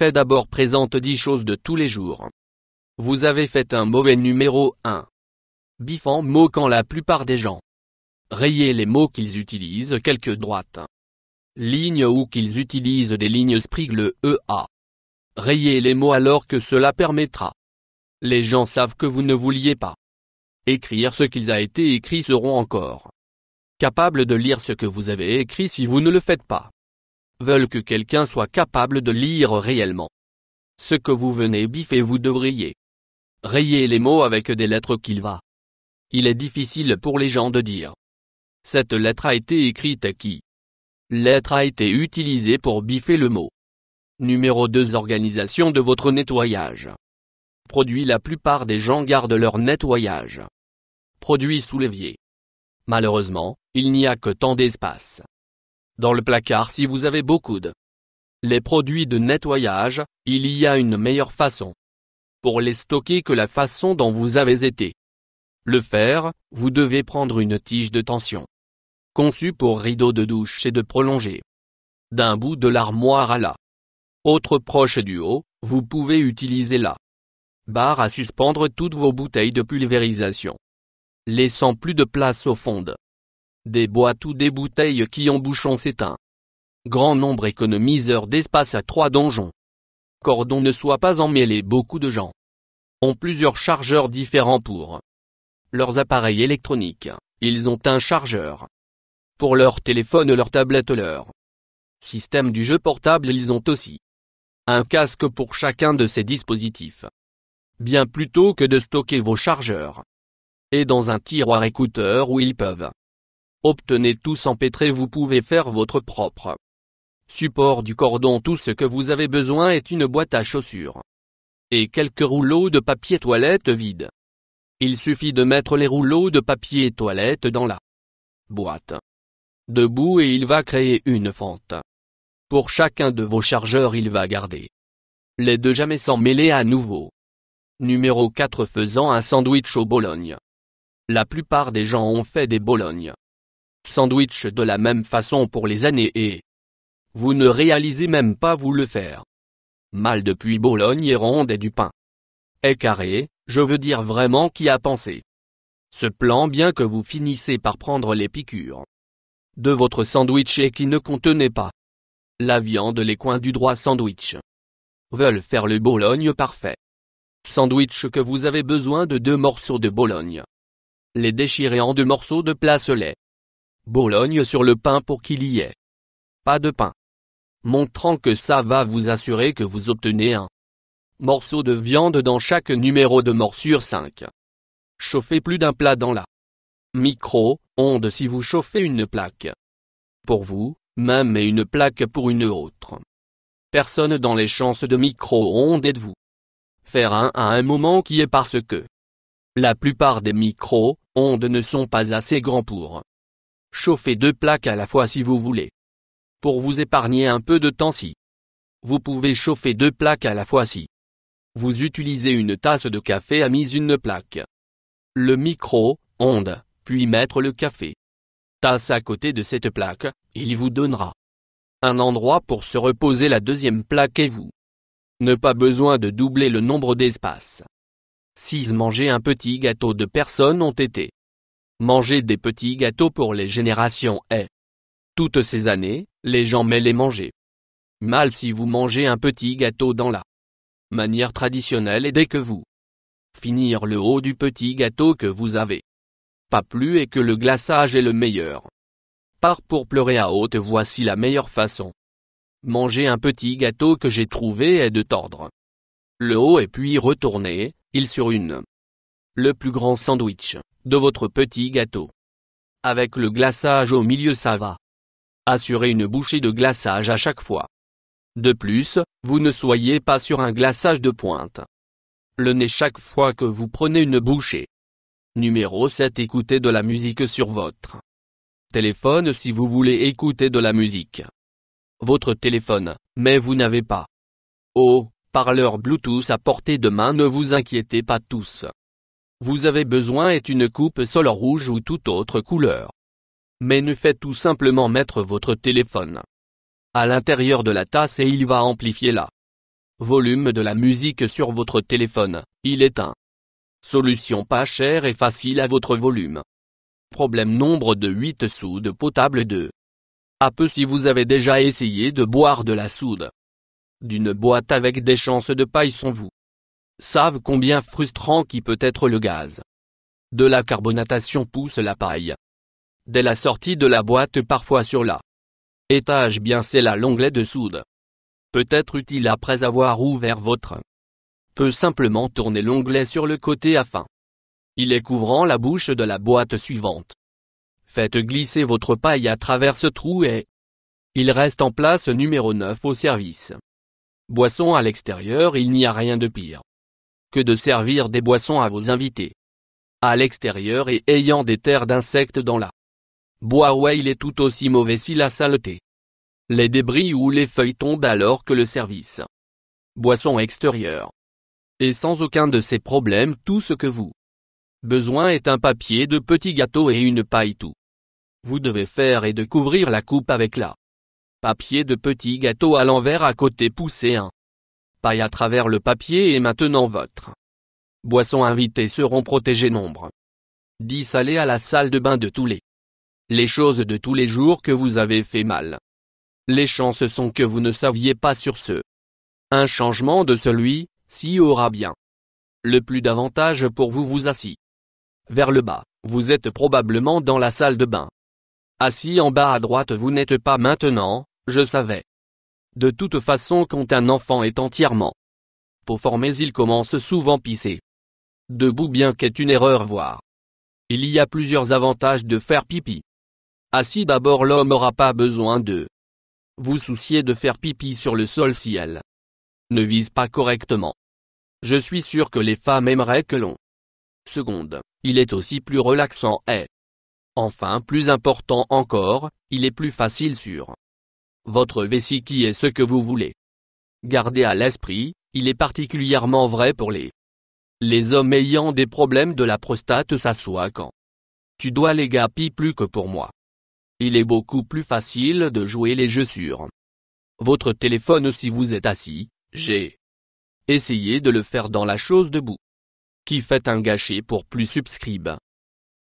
fait d'abord présente 10 choses de tous les jours. Vous avez fait un mauvais numéro 1. Bif en moquant la plupart des gens. Rayez les mots qu'ils utilisent quelques droites. Lignes ou qu'ils utilisent des lignes sprigle EA. Rayez les mots alors que cela permettra. Les gens savent que vous ne vouliez pas écrire ce qu'ils a été écrit seront encore capables de lire ce que vous avez écrit si vous ne le faites pas. Veulent que quelqu'un soit capable de lire réellement ce que vous venez biffer vous devriez. Rayez les mots avec des lettres qu'il va. Il est difficile pour les gens de dire. Cette lettre a été écrite à qui? Lettre a été utilisée pour biffer le mot. Numéro 2. Organisation de votre nettoyage. Produit. La plupart des gens gardent leur nettoyage. Produit sous l'évier. Malheureusement, il n'y a que tant d'espace dans le placard si vous avez beaucoup de les produits de nettoyage, il y a une meilleure façon pour les stocker que la façon dont vous avez été le faire. Vous devez prendre une tige de tension conçue pour rideau de douche et de prolonger d'un bout de l'armoire à la autre proche du haut. Vous pouvez utiliser la barre à suspendre toutes vos bouteilles de pulvérisation, laissant plus de place au fond des boîtes ou des bouteilles qui ont bouchon. C'est un grand nombre économiseur d'espace à 3 donjons. Cordon ne soit pas emmêlé. Beaucoup de gens ont plusieurs chargeurs différents pour leurs appareils électroniques. Ils ont un chargeur pour leur téléphone, leur tablette, leur système du jeu portable. Ils ont aussi un casque pour chacun de ces dispositifs. Bien plutôt que de stocker vos chargeurs et dans un tiroir écouteur où ils peuvent obtenez tous empêtrés, vous pouvez faire votre propre support du cordon. Tout ce que vous avez besoin est une boîte à chaussures et quelques rouleaux de papier toilette vide. Il suffit de mettre les rouleaux de papier toilette dans la boîte debout et il va créer une fente. Pour chacun de vos chargeurs il va garder les deux jamais sans mêler à nouveau. Numéro 4. Faisant un sandwich au Bologne. La plupart des gens ont fait des Bolognes sandwich de la même façon pour les années et vous ne réalisez même pas vous le faire mal. Depuis Bologne est ronde et du pain est carré, je veux dire vraiment qui a pensé ce plan bien que vous finissez par prendre les piqûres de votre sandwich et qui ne contenait pas la viande. Les coins du droit sandwich veulent faire le Bologne parfait. Sandwich que vous avez besoin de 2 morceaux de Bologne. Les déchirer en 2 morceaux de place-lait. Bologne sur le pain pour qu'il y ait pas de pain. Montrant que ça va vous assurer que vous obtenez un morceau de viande dans chaque numéro de morsure. 5. Chauffez plus d'un plat dans la micro-ondes si vous chauffez une plaque pour vous, même et une plaque pour une autre personne dans les chances de micro-ondes êtes-vous faire un à un moment qui est parce que la plupart des micro-ondes ne sont pas assez grands pour chauffer 2 plaques à la fois. Si vous voulez pour vous épargner un peu de temps, si vous pouvez chauffer 2 plaques à la fois, si vous utilisez une tasse de café à mise une plaque le micro-ondes, puis mettre le café tasse à côté de cette plaque, il vous donnera un endroit pour se reposer la deuxième plaque et vous ne pas besoin de doubler le nombre d'espaces. 6. Manger un petit gâteau. De personnes ont été manger des petits gâteaux pour les générations et toutes ces années, les gens mais les manger mal. Si vous mangez un petit gâteau dans la manière traditionnelle et dès que vous finir le haut du petit gâteau que vous avez pas plu et que le glaçage est le meilleur part pour pleurer à haute voix. Si la meilleure façon manger un petit gâteau que j'ai trouvé est de tordre le haut et puis retourner il sur le plus grand sandwich de votre petit gâteau avec le glaçage au milieu, ça va assurer une bouchée de glaçage à chaque fois. De plus, vous ne soyez pas sur un glaçage de pointe le nez chaque fois que vous prenez une bouchée. Numéro 7. Écoutez de la musique sur votre téléphone. Si vous voulez écouter de la musique votre téléphone, mais vous n'avez pas haut-parleur Bluetooth à portée de main, ne vous inquiétez pas. Tous vous avez besoin est une coupe sol rouge ou toute autre couleur. Mais ne faites tout simplement mettre votre téléphone à l'intérieur de la tasse et il va amplifier la Volume de la musique sur votre téléphone, il éteint. Solution pas chère et facile à votre volume. Problème nombre de 8 soude potable 2. À peu si vous avez déjà essayé de boire de la soude d'une boîte avec des chances de paille sans vous savent combien frustrant qui peut être le gaz. De la carbonatation pousse la paille. Dès la sortie de la boîte parfois sur la étage bien c'est là l'onglet de soude. Peut être utile après avoir ouvert votre. Peut simplement tourner l'onglet sur le côté afin. Il est couvrant la bouche de la boîte suivante. Faites glisser votre paille à travers ce trou et il reste en place numéro 9 au service. Boisson à l'extérieur, il n'y a rien de pire que de servir des boissons à vos invités à l'extérieur et ayant des terres d'insectes dans la boîte. Il est tout aussi mauvais si la saleté, les débris ou les feuilles tombent alors que le service boisson extérieure. Et sans aucun de ces problèmes, tout ce que vous besoin est un papier de petit gâteau et une paille. Tout vous devez faire est de couvrir la coupe avec la papier de petit gâteau à l'envers à côté, pousser un paille à travers le papier et maintenant votre boissons invités seront protégés. Nombre 10. Allez à la salle de bain de tous les choses de tous les jours que vous avez fait mal. Les chances sont que vous ne saviez pas sur ce. Un changement de celui-ci aura bien le plus d'avantages pour vous. Vous assis vers le bas, vous êtes probablement dans la salle de bain. Assis en bas à droite, vous n'êtes pas maintenant, je savais. De toute façon, quand un enfant est entièrement peau formée, il commence souvent pisser debout, bien qu'est une erreur voire. Il y a plusieurs avantages de faire pipi assis. D'abord, l'homme n'aura pas besoin de vous soucier de faire pipi sur le sol si elle ne vise pas correctement. Je suis sûr que les femmes aimeraient que l'on. Seconde, il est aussi plus relaxant et enfin plus important encore, il est plus facile sur votre vessie qui est ce que vous voulez. Gardez à l'esprit, il est particulièrement vrai pour les hommes ayant des problèmes de la prostate. S'assoit quand tu dois les gapi plus que pour moi. Il est beaucoup plus facile de jouer les jeux sur votre téléphone si vous êtes assis. J'ai essayé de le faire dans la chose debout. Qui fait un gâchis pour plus subscribe.